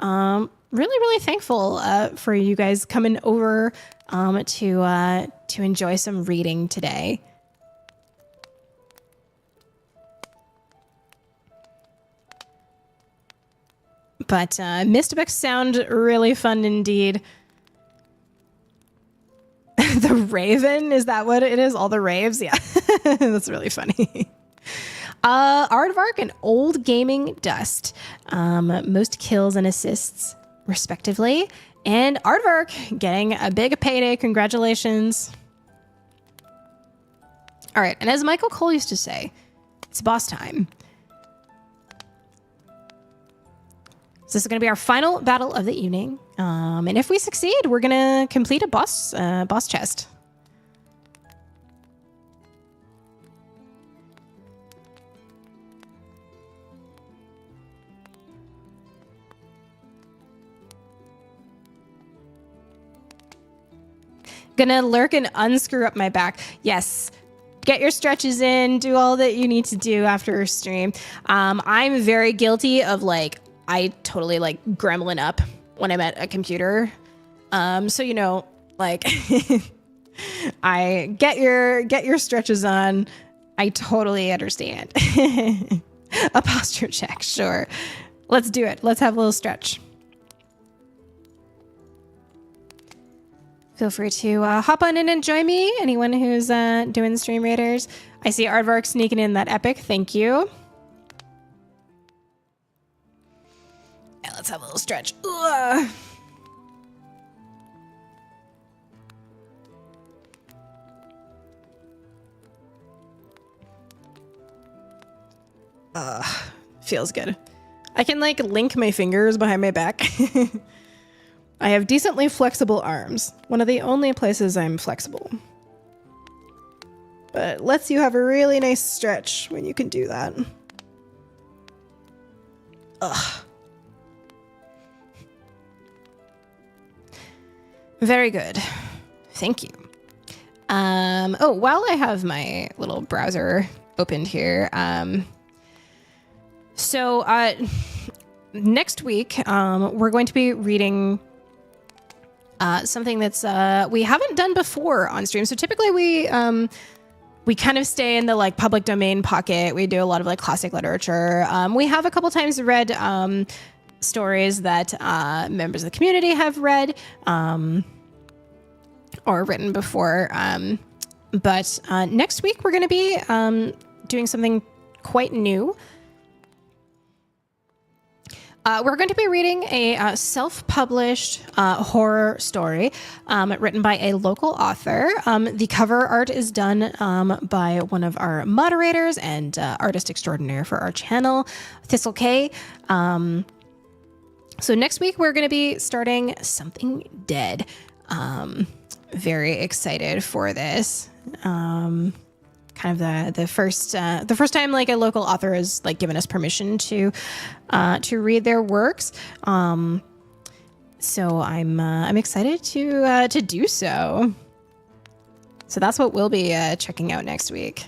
Really thankful for you guys coming over to enjoy some reading today. But mist books sound really fun indeed. The Raven, is that what it is? All the raves? Yeah, that's really funny. Aardvark and Old Gaming Dust. Most kills and assists, respectively. And Aardvark getting a big payday. Congratulations. All right, and as Michael Cole used to say, it's boss time. So this is going to be our final battle of the evening. And if we succeed, we're going to complete a boss chest. Gonna lurk and unscrew up my back. Yes. Get your stretches in. Do all that you need to do after a stream. I'm very guilty of I totally gremlin up when I'm at a computer. So, you know, I get your stretches on. I totally understand. A posture check. Sure. Let's do it. Let's have a little stretch. Feel free to hop on in and join me. Anyone who's doing the Stream Raiders. I see Aardvark sneaking in that epic. Thank you. Yeah, let's have a little stretch. Feels good. I can link my fingers behind my back. I have decently flexible arms. One of the only places I'm flexible. But it lets you have a really nice stretch when you can do that. Ugh. Very good. Thank you. Oh, while I have my little browser opened here, so next week, we're going to be reading something that's we haven't done before on stream. So typically we kind of stay in the public domain pocket. We do a lot of classic literature. We have a couple times read stories that members of the community have read or written before. But next week we're going to be doing something quite new. We're going to be reading a self-published horror story written by a local author. The cover art is done by one of our moderators and artist extraordinaire for our channel, Thistle K. So next week we're going to be starting Something Dead. Very excited for this. Kind of the first time a local author has given us permission to read their works. So I'm excited to do so. So that's what we'll be checking out next week.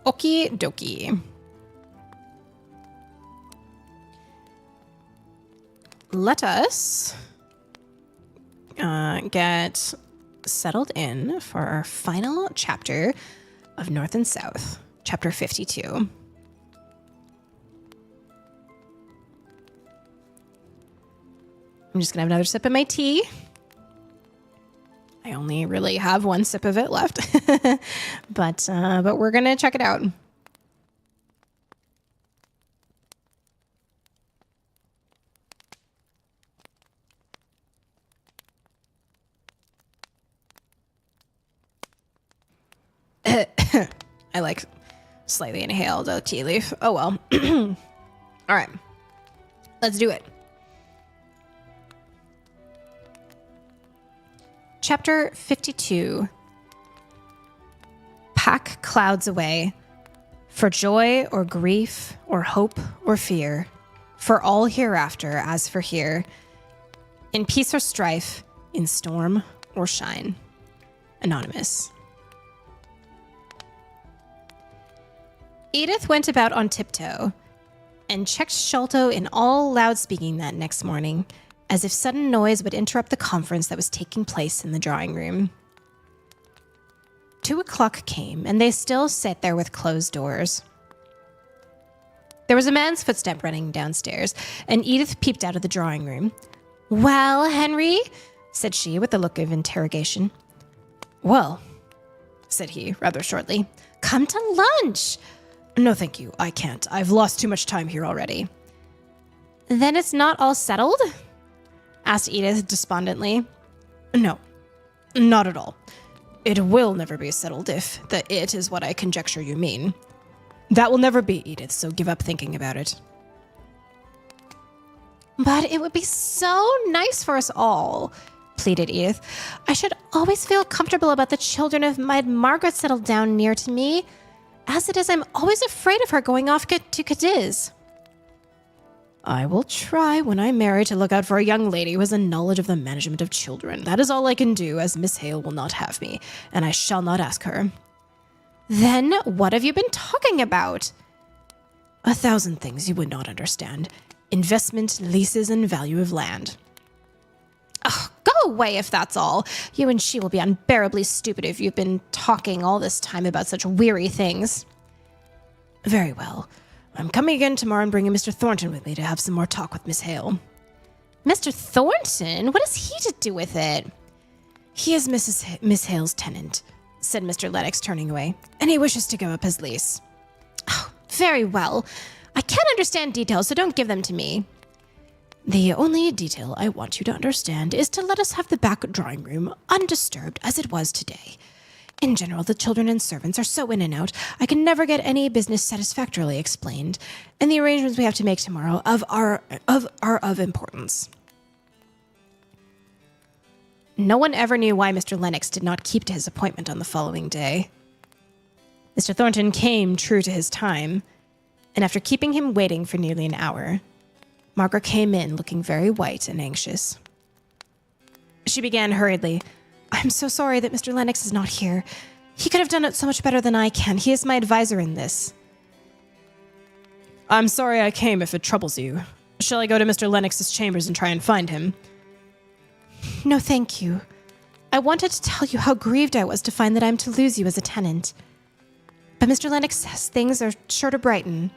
Okie dokie. Let us get settled in for our final chapter of North and South, chapter 52. I'm just gonna have another sip of my tea. I only really have one sip of it left, but we're gonna check it out. I slightly inhaled a tea leaf. Oh well. All right, let's do it. Chapter 52. Pack clouds away. For joy or grief or hope or fear. for all hereafter as for here, in peace or strife, in storm or shine. Anonymous. Edith went about on tiptoe and checked Sholto in all loudspeaking that next morning, as if sudden noise would interrupt the conference that was taking place in the drawing room. 2 o'clock came, and they still sat there with closed doors. There was a man's footstep running downstairs, and Edith peeped out of the drawing room. "Well, Henry?" said she with a look of interrogation. "Well," said he rather shortly. "Come to lunch." "No, thank you. I can't. I've lost too much time here already." "Then it's not all settled?" asked Edith despondently. "No, not at all. It will never be settled if the it is what I conjecture you mean. That will never be, Edith, so give up thinking about it." "But it would be so nice for us all," pleaded Edith. "I should always feel comfortable about the children if my Margaret settled down near to me. As it is, I'm always afraid of her going off to Cadiz." "I will try when I marry to look out for a young lady who has a knowledge of the management of children. That is all I can do, as Miss Hale will not have me, and I shall not ask her." "Then what have you been talking about?" "1,000 things you would not understand. Investment, leases, and value of land." "Oh, go away if that's all. You and she will be unbearably stupid if you've been talking all this time about such weary things." "Very well. I'm coming again tomorrow and bringing Mr. Thornton with me to have some more talk with Miss Hale." "Mr. Thornton? What has he to do with it?" "He is Miss Hale's tenant," said Mr. Lennox, turning away, "and he wishes to give up his lease." "Oh, very well. I can't understand details, so don't give them to me." "The only detail I want you to understand is to let us have the back drawing room undisturbed as it was today. In general, the children and servants are so in and out, I can never get any business satisfactorily explained, and the arrangements we have to make tomorrow are of importance." No one ever knew why Mr. Lennox did not keep to his appointment on the following day. Mr. Thornton came true to his time, and after keeping him waiting for nearly an hour, Margaret came in looking very white and anxious. She began hurriedly, "I'm so sorry that Mr. Lennox is not here. He could have done it so much better than I can. He is my advisor in this." "I'm sorry I came if it troubles you. Shall I go to Mr. Lennox's chambers and try and find him?" "No, thank you. I wanted to tell you how grieved I was to find that I'm to lose you as a tenant. But Mr. Lennox says things are sure to brighten."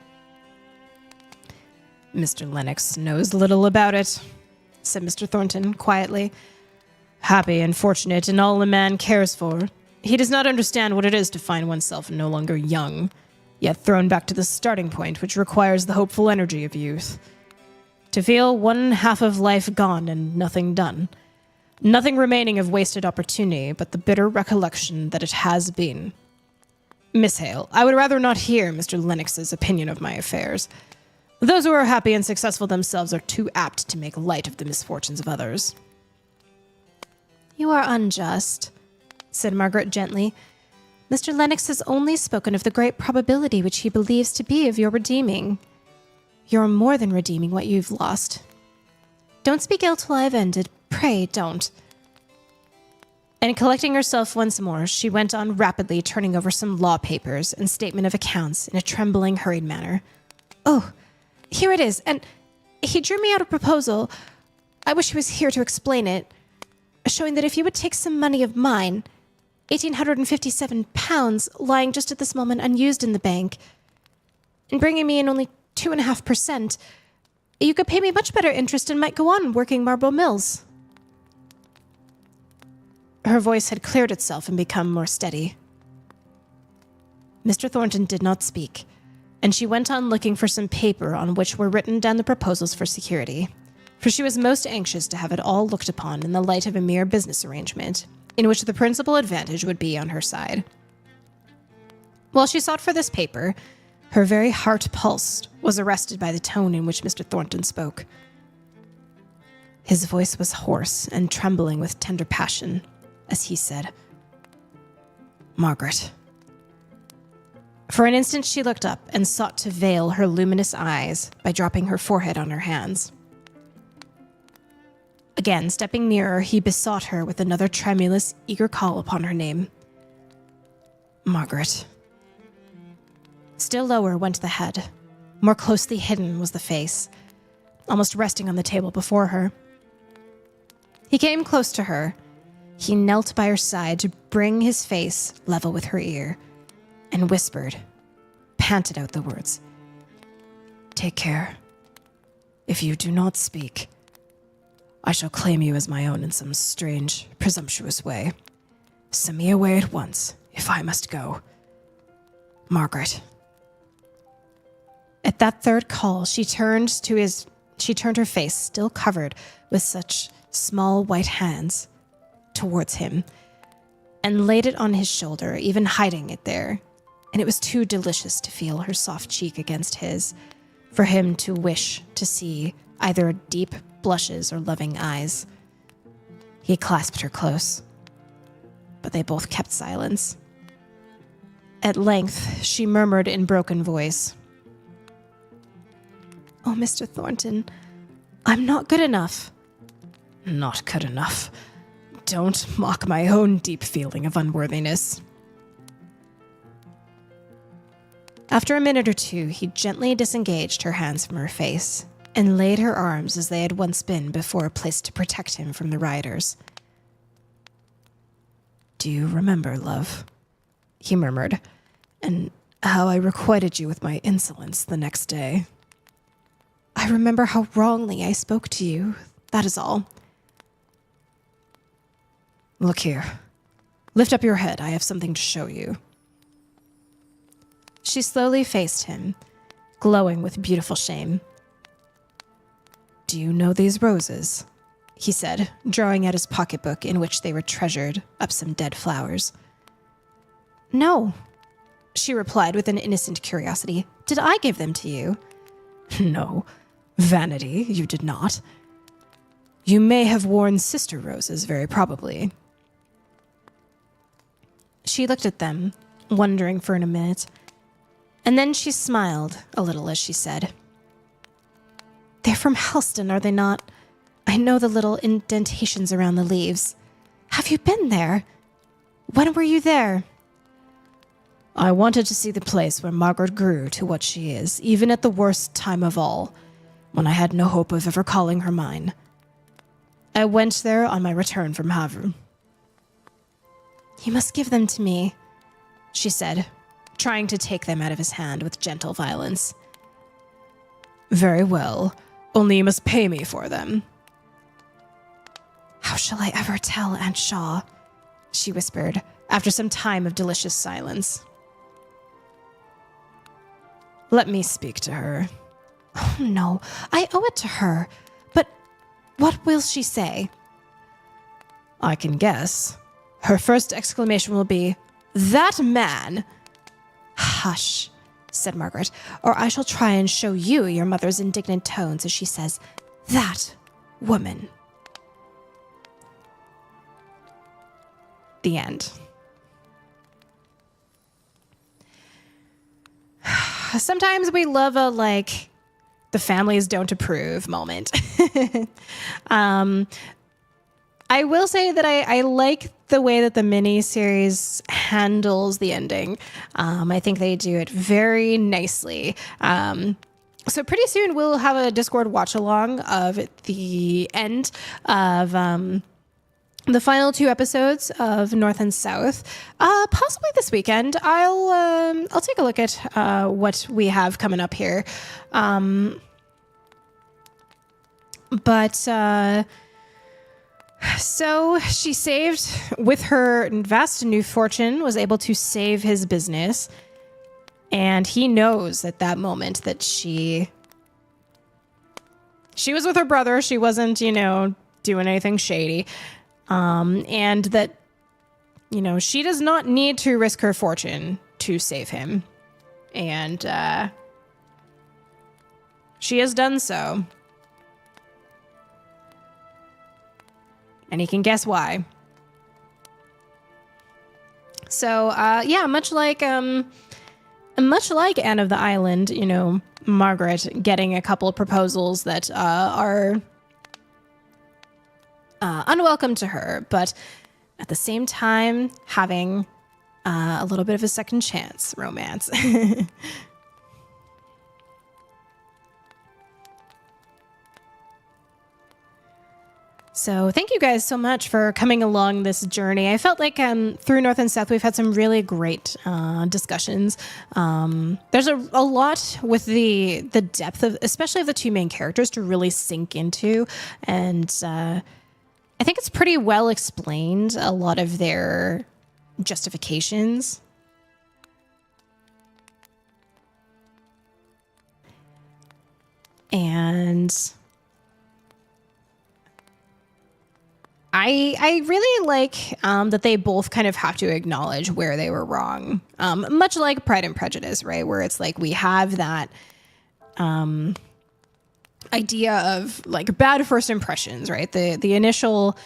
"Mr. Lennox knows little about it," said Mr. Thornton quietly. "Happy and fortunate in all a man cares for, he does not understand what it is to find oneself no longer young, yet thrown back to the starting point which requires the hopeful energy of youth. To feel one half of life gone and nothing done, nothing remaining of wasted opportunity but the bitter recollection that it has been. Miss Hale, I would rather not hear Mr. Lennox's opinion of my affairs. Those who are happy and successful themselves are too apt to make light of the misfortunes of others." "You are unjust," said Margaret gently. "Mr. Lennox has only spoken of the great probability which he believes to be of your redeeming. You're more than redeeming what you've lost. Don't speak ill till I have ended. Pray, don't." And collecting herself once more, she went on rapidly turning over some law papers and statement of accounts in a trembling, hurried manner. "Oh, here it is, and he drew me out a proposal. I wish he was here to explain it, showing that if you would take some money of mine, £1,857 lying just at this moment unused in the bank, and bringing me in only 2.5%, you could pay me much better interest and might go on working Marlborough Mills." Her voice had cleared itself and become more steady. Mr. Thornton did not speak, and she went on looking for some paper on which were written down the proposals for security, for she was most anxious to have it all looked upon in the light of a mere business arrangement, in which the principal advantage would be on her side. While she sought for this paper, her very heart pulsed, was arrested by the tone in which Mr. Thornton spoke. His voice was hoarse and trembling with tender passion, as he said, "Margaret, For an instant, she looked up and sought to veil her luminous eyes by dropping her forehead on her hands. Again, stepping nearer, he besought her with another tremulous, eager call upon her name. Margaret. Still lower went the head. More closely hidden was the face, almost resting on the table before her. He came close to her. He knelt by her side to bring his face level with her ear, and whispered, panted out the words. Take care. If you do not speak, I shall claim you as my own in some strange, presumptuous way. Send me away at once, if I must go. Margaret. At that third call, she turned her face, still covered with such small white hands, towards him, and laid it on his shoulder, even hiding it there. And it was too delicious to feel her soft cheek against his, for him to wish to see either deep blushes or loving eyes. He clasped her close, but they both kept silence. At length, she murmured in broken voice, Oh, Mr. Thornton, I'm not good enough. Not good enough. Don't mock my own deep feeling of unworthiness. After a minute or two, he gently disengaged her hands from her face and laid her arms as they had once been before placed to protect him from the rioters. Do you remember, love? He murmured, and how I requited you with my insolence the next day. I remember how wrongly I spoke to you, that is all. Look here. Lift up your head. I have something to show you. She slowly faced him, glowing with beautiful shame. Do you know these roses? He said, drawing out his pocketbook in which they were treasured up some dead flowers. No, she replied with an innocent curiosity. Did I give them to you? No, vanity, you did not. You may have worn sister roses, very probably. She looked at them, wondering for a minute, and then she smiled a little as she said, They're from Helston, are they not? I know the little indentations around the leaves. Have you been there? When were you there? I wanted to see the place where Margaret grew to what she is, even at the worst time of all, when I had no hope of ever calling her mine. I went there on my return from Havre. You must give them to me, she said, trying to take them out of his hand with gentle violence. Very well, only you must pay me for them. How shall I ever tell Aunt Shaw? She whispered, after some time of delicious silence. Let me speak to her. Oh, no, I owe it to her. But what will she say? I can guess. Her first exclamation will be, That man! Hush, said Margaret, or I shall try and show you your mother's indignant tones as she says, That woman. The end. Sometimes we love a, the families don't approve moment. I will say that I like the way that the miniseries handles the ending. I think they do it very nicely. So pretty soon we'll have a Discord watch along of the end of the final 2 episodes of North and South. Possibly this weekend. I'll take a look at what we have coming up here. So she saved, with her vast new fortune, was able to save his business. And he knows at that moment that she was with her brother. She wasn't, doing anything shady. And that, she does not need to risk her fortune to save him. And she has done so. And he can guess why. So, much like much like Anne of the Island, you know, Margaret getting a couple of proposals that are unwelcome to her, but at the same time having a little bit of a second chance romance. So thank you guys so much for coming along this journey. I felt like through North and South, we've had some really great discussions. There's a lot with the depth of, especially of the two main characters, to really sink into. And I think it's pretty well explained, a lot of their justifications. And I really like that they both kind of have to acknowledge where they were wrong. Much like Pride and Prejudice, right? Where it's like we have that idea of like bad first impressions, right? The initial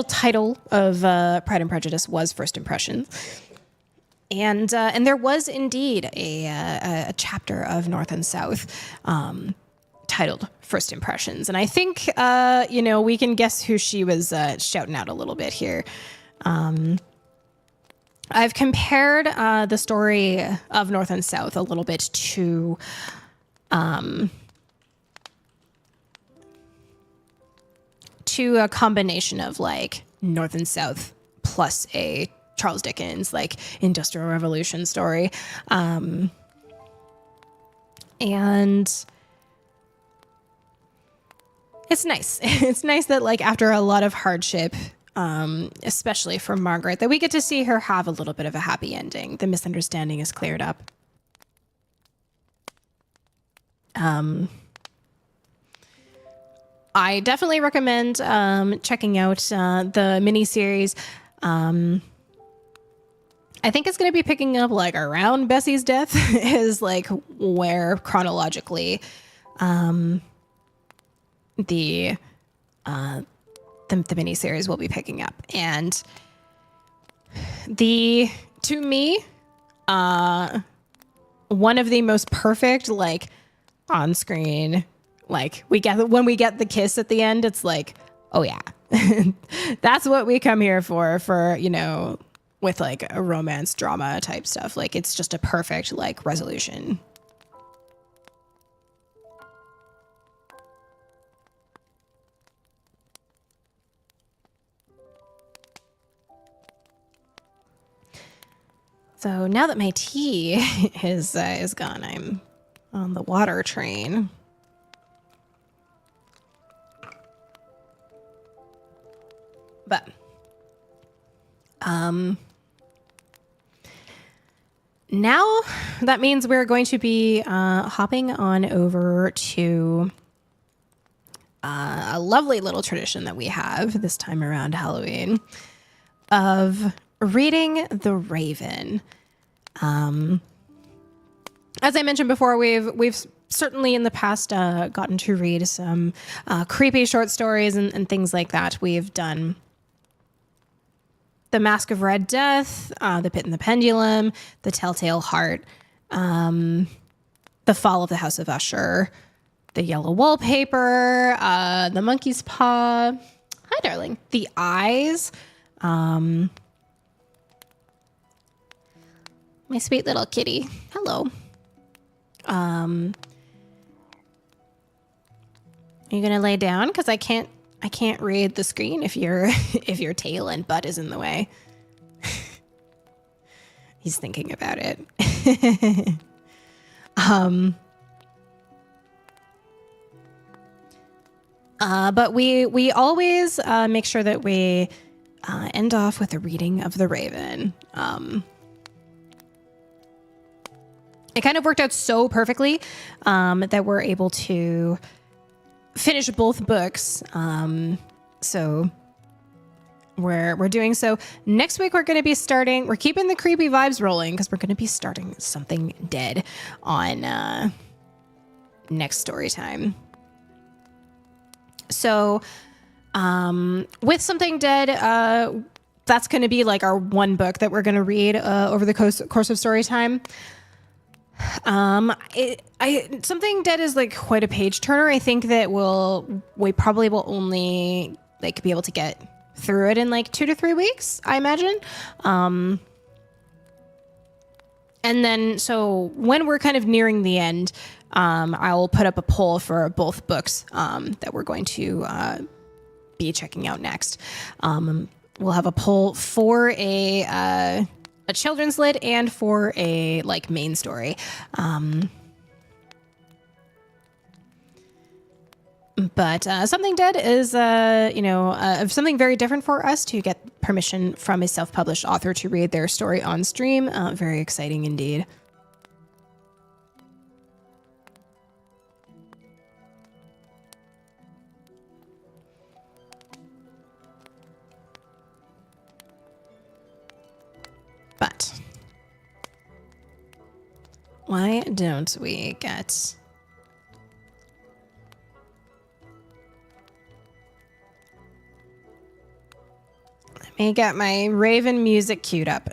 title of Pride and Prejudice was First Impressions. And there was indeed a chapter of North and South titled First Impressions. And I think, we can guess who she was shouting out a little bit here. I've compared the story of North and South a little bit to a combination of like North and South plus a Charles Dickens like Industrial Revolution story. And it's nice. It's nice that like after a lot of hardship, especially for Margaret, that we get to see her have a little bit of a happy ending. The misunderstanding is cleared up. I definitely recommend checking out the miniseries. I think it's going to be picking up like around Bessie's death is like where chronologically the miniseries will be picking up. And to me, one of the most perfect like on screen, like when we get the kiss at the end, it's like, oh yeah, that's what we come here for, with like a romance drama type stuff. Like it's just a perfect like resolution. So now that my tea is gone, I'm on the water train. But now that means we're going to be hopping on over to a lovely little tradition that we have this time around Halloween of reading The Raven. As I mentioned before, we've certainly in the past gotten to read some creepy short stories and things like that. We've done The Mask of Red Death, The Pit and the Pendulum, The Telltale Heart, The Fall of the House of Usher, The Yellow Wallpaper, The Monkey's Paw. Hi, darling. The Eyes. My sweet little kitty. Hello. Are you gonna lay down? Because I can't read the screen if your tail and butt is in the way. He's thinking about it. But we always make sure that we end off with a reading of The Raven. It kind of worked out so perfectly that we're able to finish both books. So we're doing so. Next week, we're going to be we're keeping the creepy vibes rolling because we're going to be starting Something Dead on next story time. So with Something Dead, that's going to be like our one book that we're going to read over the course of story time. Something Dead is like quite a page turner. I think that we probably will only like be able to get through it in like 2 to 3 weeks, I imagine. And then, so when we're kind of nearing the end, I'll put up a poll for both books that we're going to be checking out next. We'll have a poll for a children's lit and for a like main story. But Something Dead is, something very different for us to get permission from a self-published author to read their story on stream. Very exciting indeed. But why don't we get... Let me get my Raven music queued up.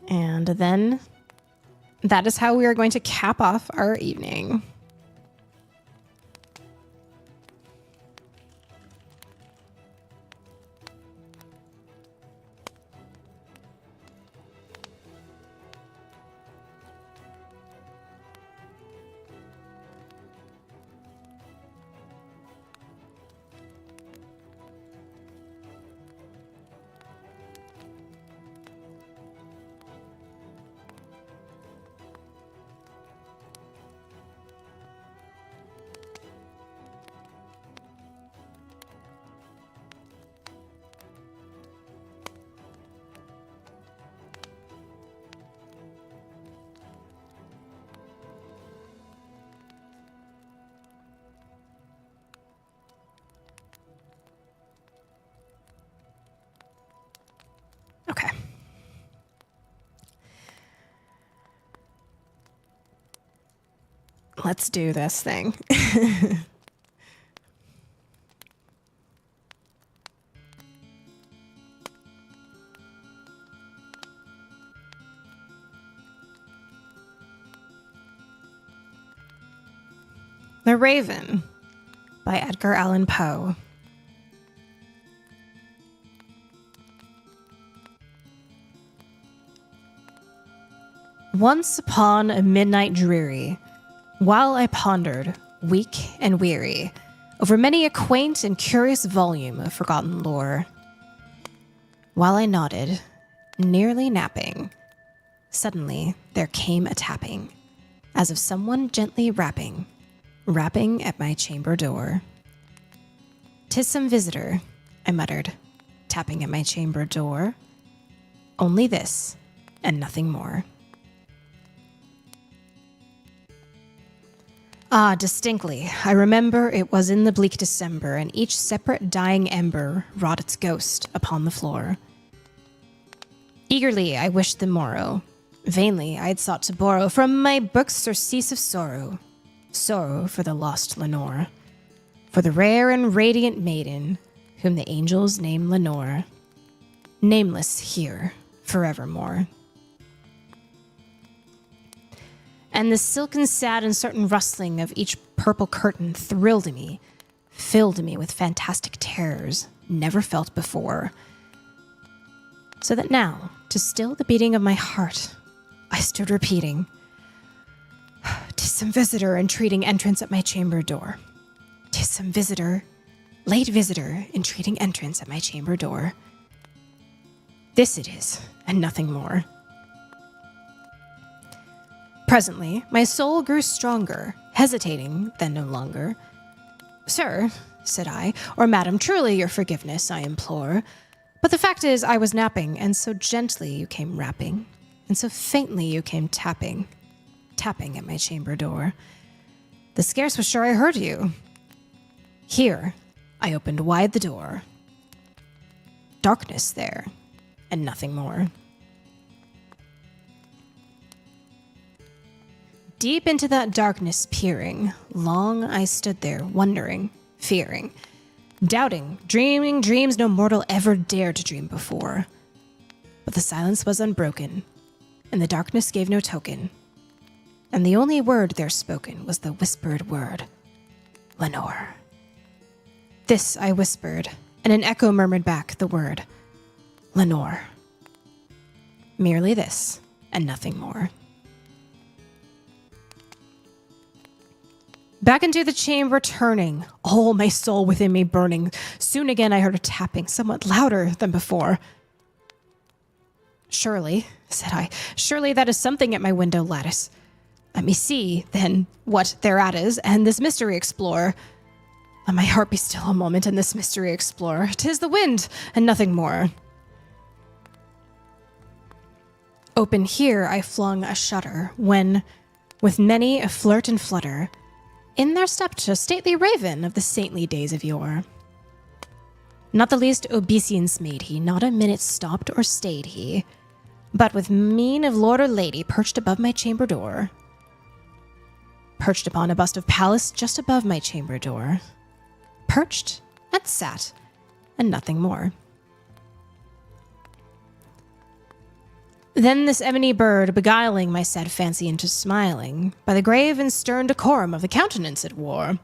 And then that is how we are going to cap off our evening. Okay. Let's do this thing. The Raven by Edgar Allan Poe. Once upon a midnight dreary, while I pondered, weak and weary, over many a quaint and curious volume of forgotten lore, while I nodded, nearly napping, suddenly there came a tapping, as of someone gently rapping at my chamber door. "'Tis some visitor," I muttered, tapping at my chamber door. "Only this, and nothing more." Ah, distinctly, I remember it was in the bleak December, and each separate dying ember wrought its ghost upon the floor. Eagerly I wished the morrow. Vainly I had sought to borrow from my books surcease of sorrow. Sorrow for the lost Lenore, for the rare and radiant maiden, whom the angels name Lenore, nameless here forevermore. And the silken sad and certain rustling of each purple curtain thrilled me, filled me with fantastic terrors never felt before. So that now, to still the beating of my heart, I stood repeating, "'Tis some visitor entreating entrance at my chamber door. 'Tis some visitor, late visitor, entreating entrance at my chamber door. This it is, and nothing more." Presently, my soul grew stronger, hesitating then no longer. "Sir," said I, "or madam, truly your forgiveness I implore. But the fact is I was napping, and so gently you came rapping, and so faintly you came tapping at my chamber door, that scarce was sure I heard you. Here I opened wide the door. Darkness there, and nothing more." Deep into that darkness peering, long I stood there, wondering, fearing. doubting, dreaming dreams no mortal ever dared to dream before. But the silence was unbroken, and the darkness gave no token, and the only word there spoken was the whispered word, Lenore. This I whispered, and an echo murmured back the word, Lenore. Merely this, and nothing more. Back into the chamber turning, all my soul within me burning. Soon again I heard a tapping, somewhat louder than before. Surely, said I, surely that is something at my window lattice. Let me see, then, what thereat is, and this mystery explore. Let my heart be still a moment, and this mystery explore. 'Tis the wind, and nothing more. Open here I flung a shutter, when, with many a flirt and flutter, in there stepped a stately raven of the saintly days of yore. Not the least obeisance made he, not a minute stopped or stayed he, but with mien of lord or lady perched above my chamber door. Perched upon a bust of Pallas just above my chamber door. Perched and sat, and nothing more. Then this ebony bird, beguiling my sad fancy into smiling, by the grave and stern decorum of the countenance it wore.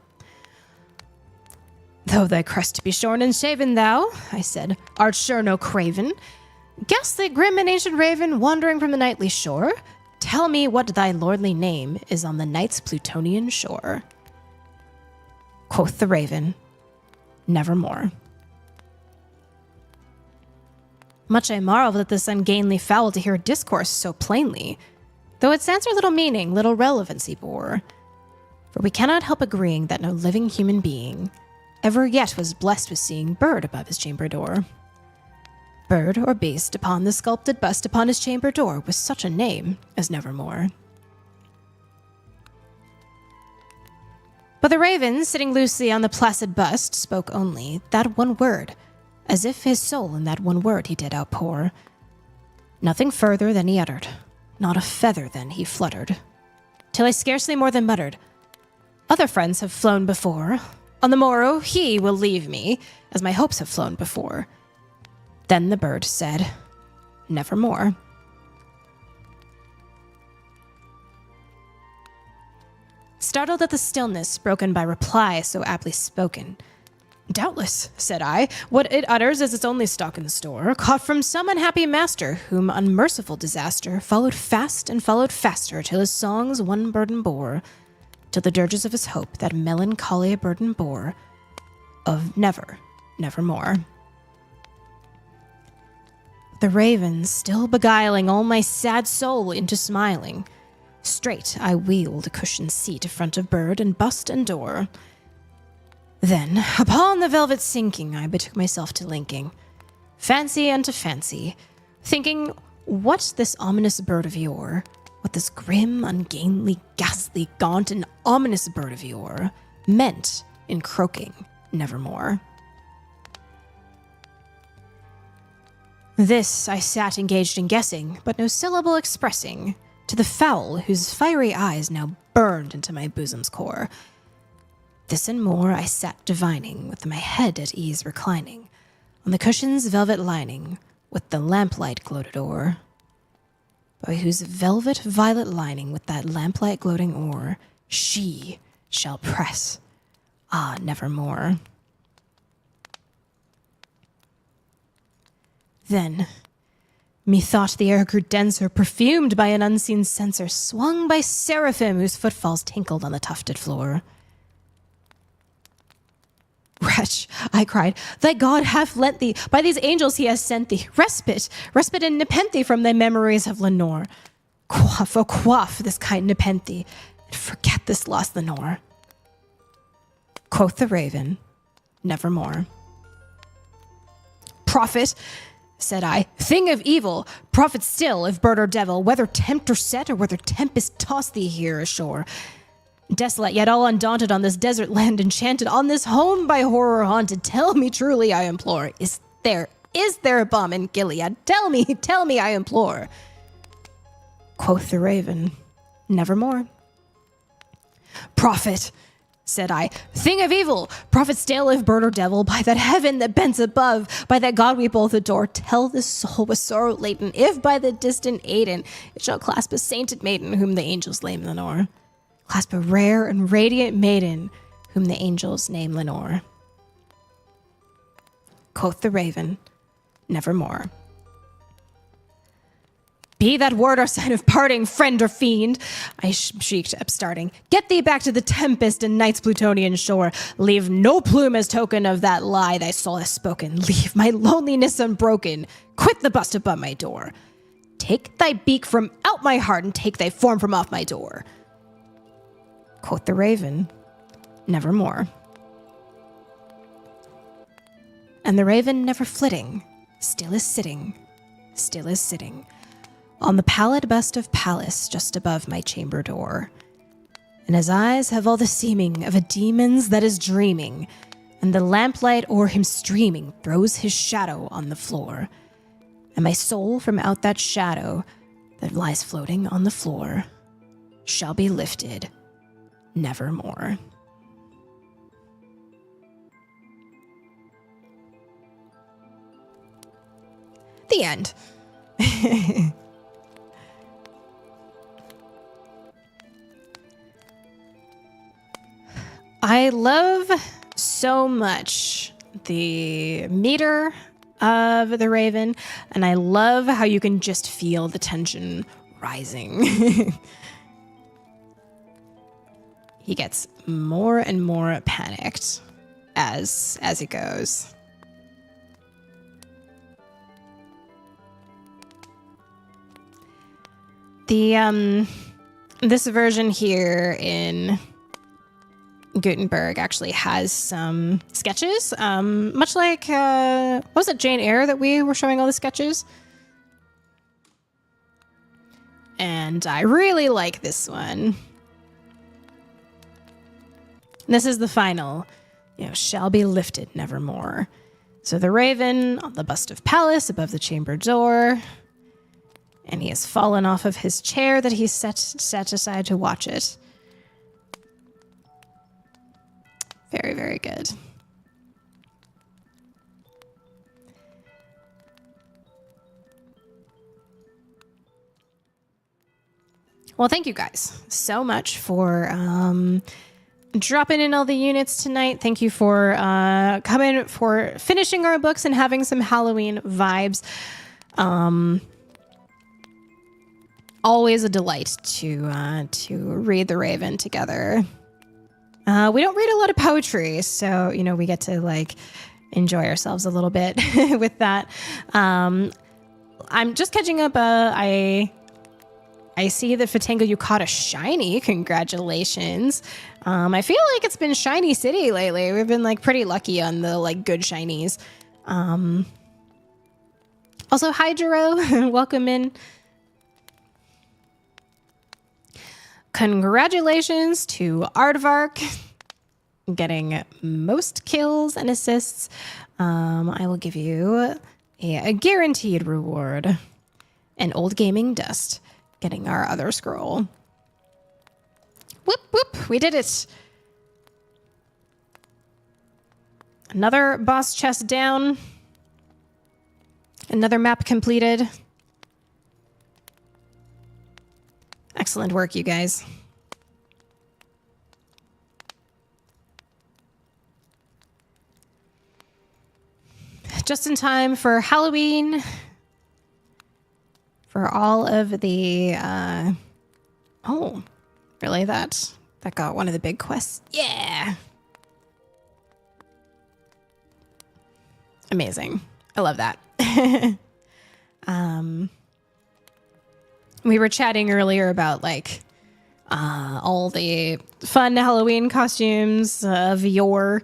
Though thy crest be shorn and shaven, thou, I said, art sure no craven. Ghastly, grim, and ancient raven, wandering from the nightly shore, tell me what thy lordly name is on the night's Plutonian shore. Quoth the raven, nevermore. Much I marveled at this ungainly fowl to hear discourse so plainly, though its answer little meaning, little relevancy bore. For we cannot help agreeing that no living human being ever yet was blessed with seeing bird above his chamber door. Bird or beast upon the sculpted bust upon his chamber door with such a name as nevermore. But the raven, sitting loosely on the placid bust, spoke only that one word, as if his soul in that one word he did outpour. Nothing further than he uttered, not a feather then he fluttered, till I scarcely more than muttered, Other friends have flown before. On the morrow he will leave me, as my hopes have flown before. Then the bird said, nevermore. Startled at the stillness broken by reply so aptly spoken, doubtless, said I, what it utters is its only stock in store, caught from some unhappy master, whom unmerciful disaster followed fast and followed faster, till his songs one burden bore, till the dirges of his hope that melancholy burden bore, of never, nevermore. The raven, still beguiling all my sad soul into smiling, straight I wheeled a cushioned seat in front of bird and bust and door. Then, upon the velvet sinking, I betook myself to linking, fancy unto fancy, thinking what this ominous bird of yore, what this grim, ungainly, ghastly, gaunt, and ominous bird of yore meant in croaking nevermore. This I sat engaged in guessing, but no syllable expressing, to the fowl whose fiery eyes now burned into my bosom's core. This and more I sat divining, with my head at ease reclining, on the cushion's velvet lining, with the lamplight gloated o'er, by whose velvet violet lining with that lamplight gloating o'er, she shall press, ah, nevermore. Then, methought the air grew denser, perfumed by an unseen censer, swung by seraphim whose footfalls tinkled on the tufted floor. Wretch, I cried, thy God hath lent thee, by these angels he has sent thee, respite and nepenthe from thy memories of Lenore. Quaff, oh quaff this kind nepenthe, and forget this lost Lenore. Quoth the raven, nevermore. Prophet, said I, thing of evil, prophet still, if bird or devil, whether tempter set or whether tempest toss thee here ashore. Desolate, yet all undaunted on this desert land enchanted, on this home by horror haunted, tell me truly, I implore, is there a balm in Gilead? Tell me, I implore. Quoth the raven, nevermore. Prophet, said I. Thing of evil, prophet stale if bird or devil, by that heaven that bends above, by that God we both adore, tell this soul with sorrow latent, if by the distant Aiden it shall clasp a sainted maiden whom the angels name Lenore. Clasp a rare and radiant maiden whom the angels name Lenore. Quoth the raven, nevermore. Be that word or sign of parting, friend or fiend, I shrieked, upstarting. Get thee back to the tempest and night's Plutonian shore. Leave no plume as token of that lie thy soul has spoken. Leave my loneliness unbroken. Quit the bust above my door. Take thy beak from out my heart and take thy form from off my door. Quoth the raven, nevermore. And the raven never flitting, still is sitting, on the pallid bust of Pallas just above my chamber door. And his eyes have all the seeming of a demon's that is dreaming, and the lamplight o'er him streaming throws his shadow on the floor. And my soul from out that shadow that lies floating on the floor shall be lifted nevermore. The end. I love so much the meter of the raven, and I love how you can just feel the tension rising. He gets more and more panicked as it goes. The this version here in Gutenberg actually has some sketches, much like what was it, Jane Eyre, that we were showing all the sketches? And I really like this one. And this is the final, shall be lifted nevermore. So the raven on the bust of Pallas above the chamber door, and he has fallen off of his chair that he set aside to watch it. Very, very good. Well, thank you guys so much for dropping in all the units tonight. Thank you for coming, for finishing our books and having some Halloween vibes. Always a delight to read The Raven together. We don't read a lot of poetry, so we get to enjoy ourselves a little bit with that. I'm just catching up. I see that Fatango, you caught a shiny. Congratulations. I feel like it's been Shiny City lately. We've been pretty lucky on the good shinies. Also, hi Jero, welcome in. Congratulations to Aardvark getting most kills and assists. I will give you a guaranteed reward. And Old Gaming Dust getting our other scroll. Whoop, whoop, we did it. Another boss chest down. Another map completed. Excellent work, you guys. Just in time for Halloween. For all of the... oh, really? That got one of the big quests? Yeah! Amazing. I love that. We were chatting earlier about all the fun Halloween costumes of yore,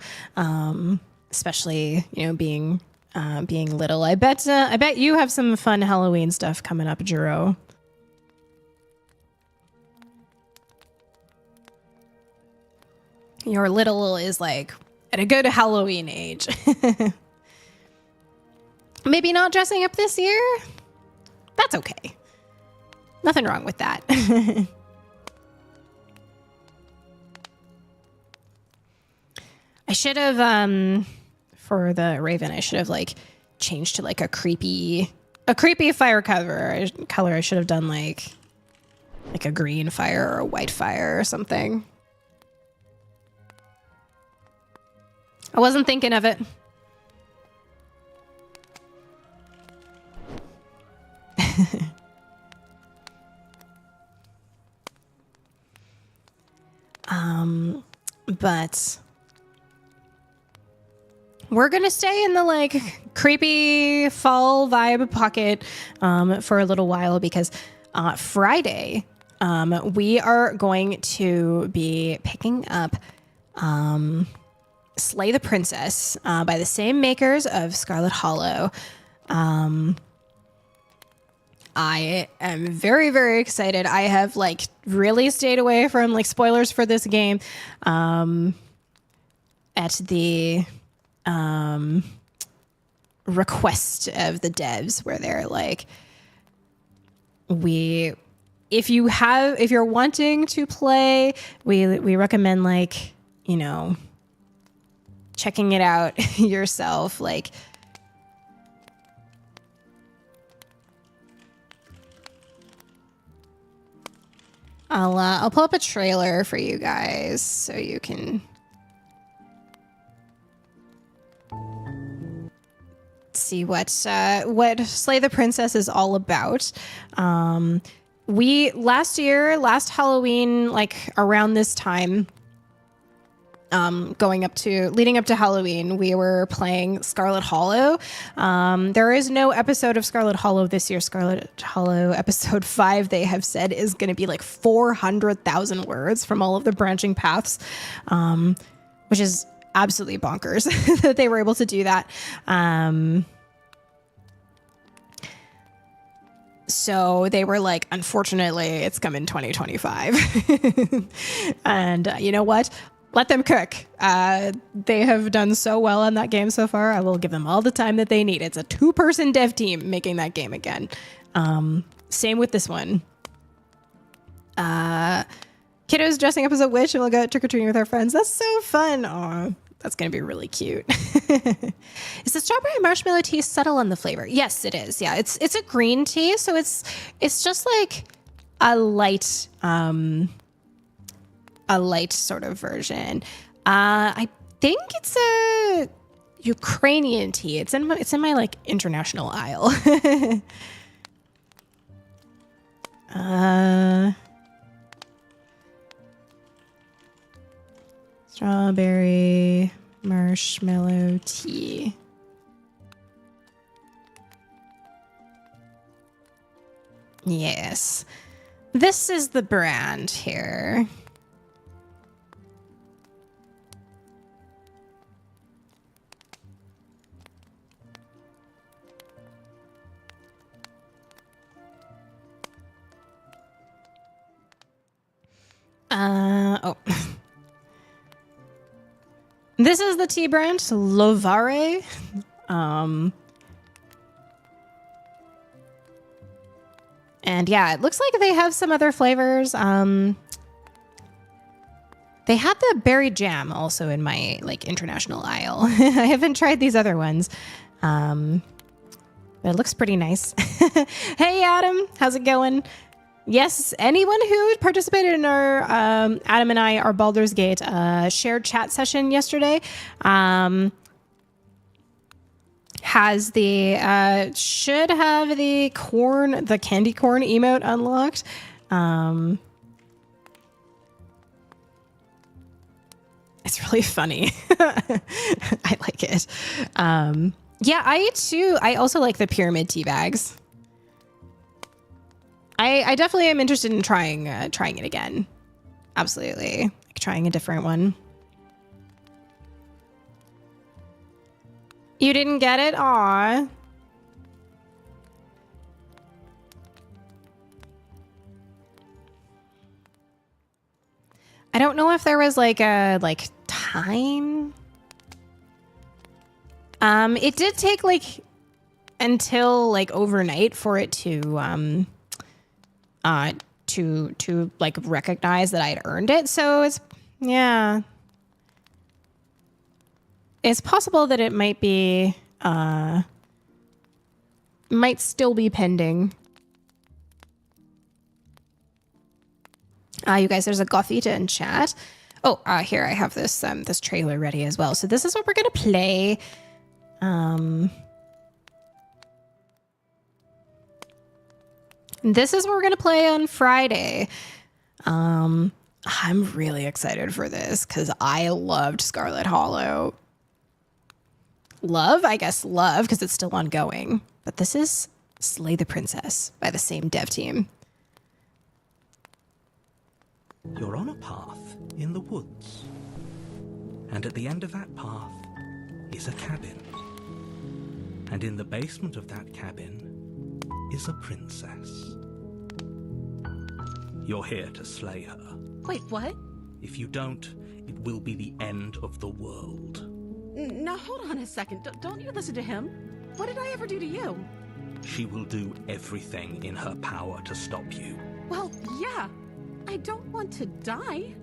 especially being little. I bet you have some fun Halloween stuff coming up, Juro. Your little is at a good Halloween age. Maybe not dressing up this year? That's okay. Nothing wrong with that. I should have for the Raven, I should have like changed to like a creepy fire color. I should have done like a green fire or a white fire or something. I wasn't thinking of it. But we're gonna stay in the like creepy fall vibe pocket for a little while because Friday we are going to be picking up Slay the Princess by the same makers of Scarlet Hollow. I am very, very excited. I have like really stayed away from like spoilers for this game at the request of the devs, where they're like, if you're wanting to play, we recommend like, you know, checking it out yourself. Like, I'll pull up a trailer for you guys so you can see what Slay the Princess is all about. We last Halloween, like around this time, leading up to Halloween, we were playing Scarlet Hollow. There is no episode of Scarlet Hollow this year. Scarlet Hollow episode 5, they have said, is going to be like 400,000 words from all of the branching paths, which is absolutely bonkers that they were able to do that. So they were like, unfortunately, it's coming 2025. And you know what? Let them cook. They have done so well on that game so far. I will give them all the time that they need. It's a 2-person dev team making that game again. Same with this one. Kiddos dressing up as a witch and we'll go trick-or-treating with our friends. That's so fun. Aw, that's going to be really cute. Is the strawberry marshmallow tea subtle on the flavor? Yes, it is. Yeah, it's a green tea, so it's just like a light sort of version. I think it's a Ukrainian tea. It's in my like international aisle. Strawberry marshmallow tea. Yes. This is the brand here. Oh. This is the tea brand, Lovare. And yeah, it looks like they have some other flavors. They had the berry jam also in my like international aisle. I haven't tried these other ones. But it looks pretty nice. Hey, Adam, how's it going? Yes, anyone who participated in our Adam and I, our Baldur's Gate shared chat session yesterday has should have the candy corn emote unlocked. It's really funny. I like it. Yeah, I also like the pyramid tea bags. I definitely am interested in trying it again. Absolutely. Like trying a different one. You didn't get it? Aw. I don't know if there was like a time. It did take like until like overnight for it to like recognize that I'd earned it. So it's, yeah. it's possible that it might be, might still be pending. You guys, there's a Gothita in chat. Oh, here I have this this trailer ready as well. So this is what we're gonna play. This is what we're gonna play on Friday. I'm really excited for this because I loved Scarlet Hollow. I guess love because it's still ongoing. But this is Slay the Princess by the same dev team. You're on a path in the woods. And at the end of that path is a cabin. And in the basement of that cabin is a princess. You're here to slay her. Wait, what? If you don't, it will be the end of the world. Now, hold on a second. Don't you listen to him? What did I ever do to you? She will do everything in her power to stop you. Well, yeah. I don't want to die.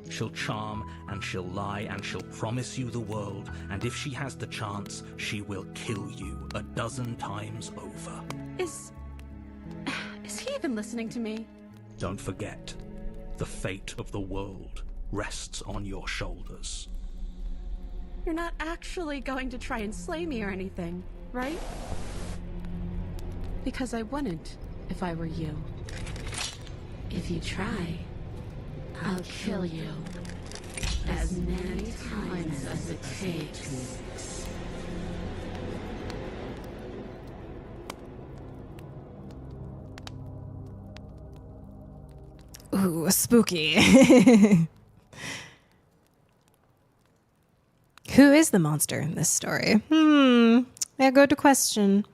She'll charm and she'll lie and she'll promise you the world. And if she has the chance, she will kill you 12 times over. Is he even listening to me? Don't forget, the fate of the world rests on your shoulders. You're not actually going to try and slay me or anything, right? Because I wouldn't if I were you. If you try, I'll kill you as many times as it takes. Ooh, spooky. Who is the monster in this story? A good question.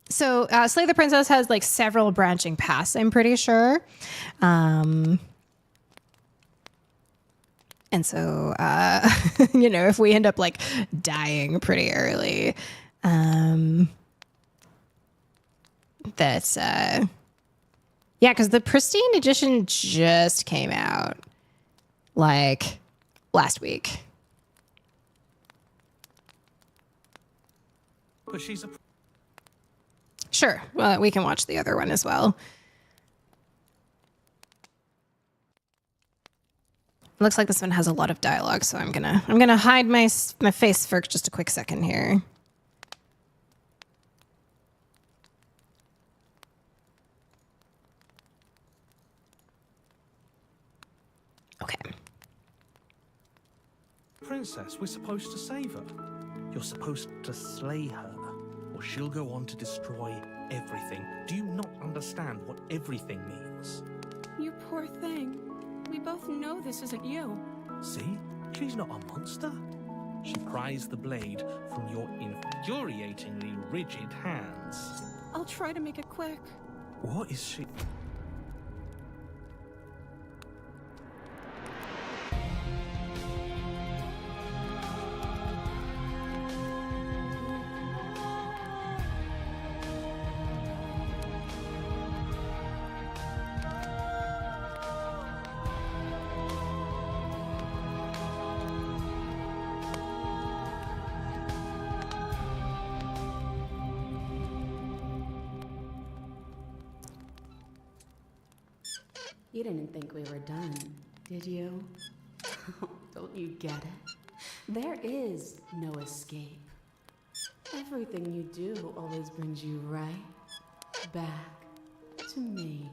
So, Slay the Princess has like several branching paths, I'm pretty sure. And so, you know, if we end up like dying pretty early, that's, yeah, because the Pristine Edition just came out like last week. But she's a... Sure. Well, we can watch the other one as well. Looks like this one has a lot of dialogue, so I'm gonna hide my face for just a quick second here. Okay. Princess, we're supposed to save her. You're supposed to slay her, or she'll go on to destroy everything. Do you not understand what everything means? You poor thing. We both know this isn't you. See? She's not a monster. She pries the blade from your infuriatingly rigid hands. I'll try to make it quick. What is she... You didn't think we were done, did you? Don't you get it? There is no escape. Everything you do always brings you right back to me.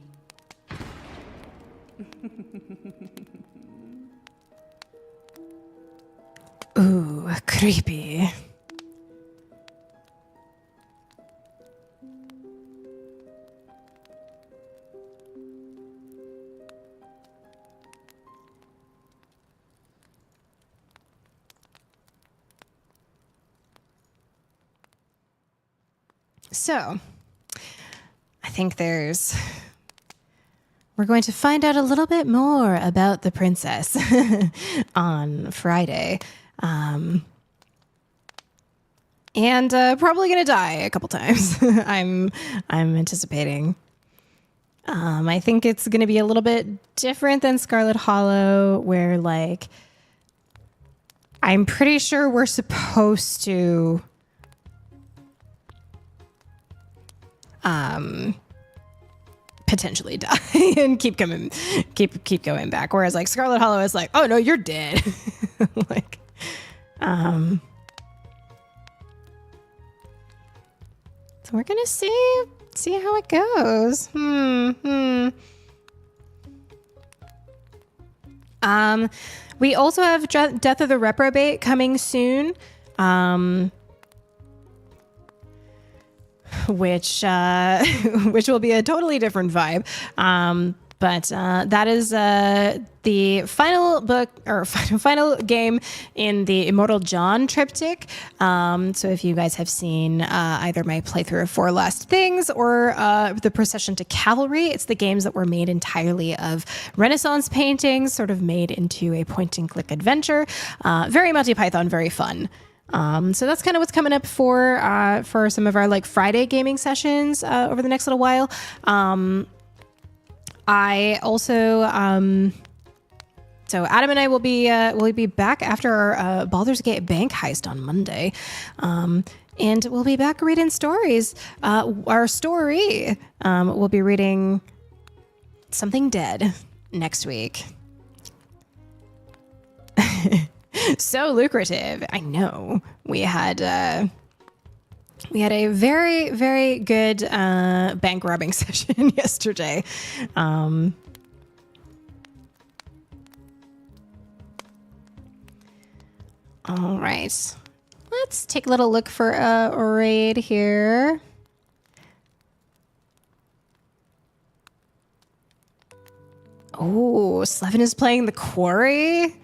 Ooh, creepy. So, I think we're going to find out a little bit more about the princess on Friday. And probably going to die a couple times. I'm anticipating. I think it's going to be a little bit different than Scarlet Hollow, where like I'm pretty sure we're supposed to potentially die and keep going back. Whereas like Scarlet Hollow is like, oh no, you're dead. Like, so we're gonna see how it goes. We also have Death of the Reprobate coming soon. Which will be a totally different vibe. But that is the final book or final game in the Immortal John triptych. So if you guys have seen either my playthrough of Four Last Things or the Procession to Cavalry, it's the games that were made entirely of Renaissance paintings, sort of made into a point-and-click adventure. Very Monty Python, very fun. So that's kind of what's coming up for some of our like Friday gaming sessions over the next little while. I also so Adam and I will be back after our Baldur's Gate bank heist on Monday, and we'll be back reading stories. Our story we'll be reading Something Dead next week. So lucrative. I know. We had a very, very good bank robbing session yesterday. All right. Let's take a little look for a raid here. Oh, Slevin is playing The Quarry.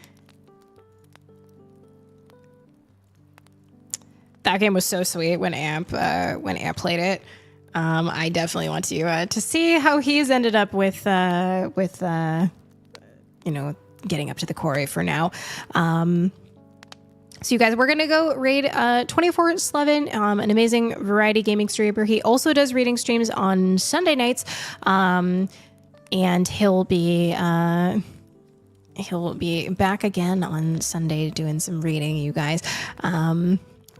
That game was so sweet when Amp played it. I definitely want to see how he's ended up with getting up to the quarry for now. So you guys, we're gonna go raid 24 Slevin, an amazing variety gaming streamer. He also does reading streams on Sunday nights, and he'll be back again on Sunday doing some reading, you guys.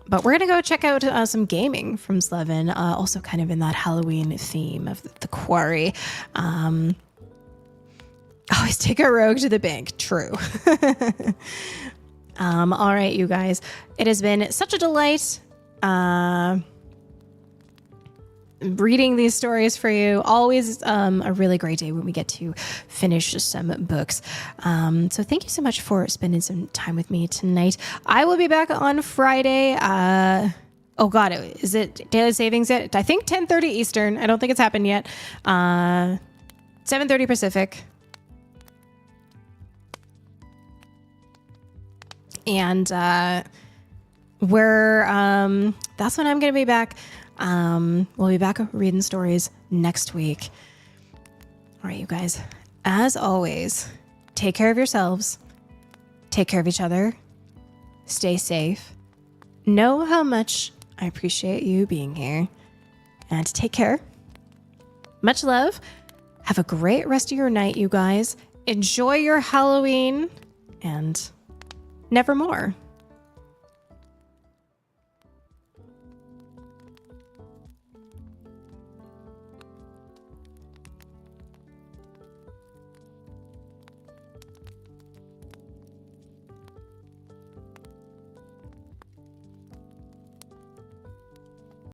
But we're going to go check out some gaming from Slevin, also kind of in that Halloween theme of the quarry. Always take a rogue to the bank. True. All right, you guys. It has been such a delight reading these stories for you. Always a really great day when we get to finish some books. So thank you so much for spending some time with me tonight. I will be back on Friday. Oh God, is it Daylight Savings yet? I think 10:30 Eastern. I don't think it's happened yet. 7:30 Pacific. And that's when I'm going to be back. We'll be back reading stories next week. All right, you guys, as always, take care of yourselves, take care of each other, stay safe, know how much I appreciate you being here, and take care. Much love. Have a great rest of your night, you guys. Enjoy your Halloween, and nevermore.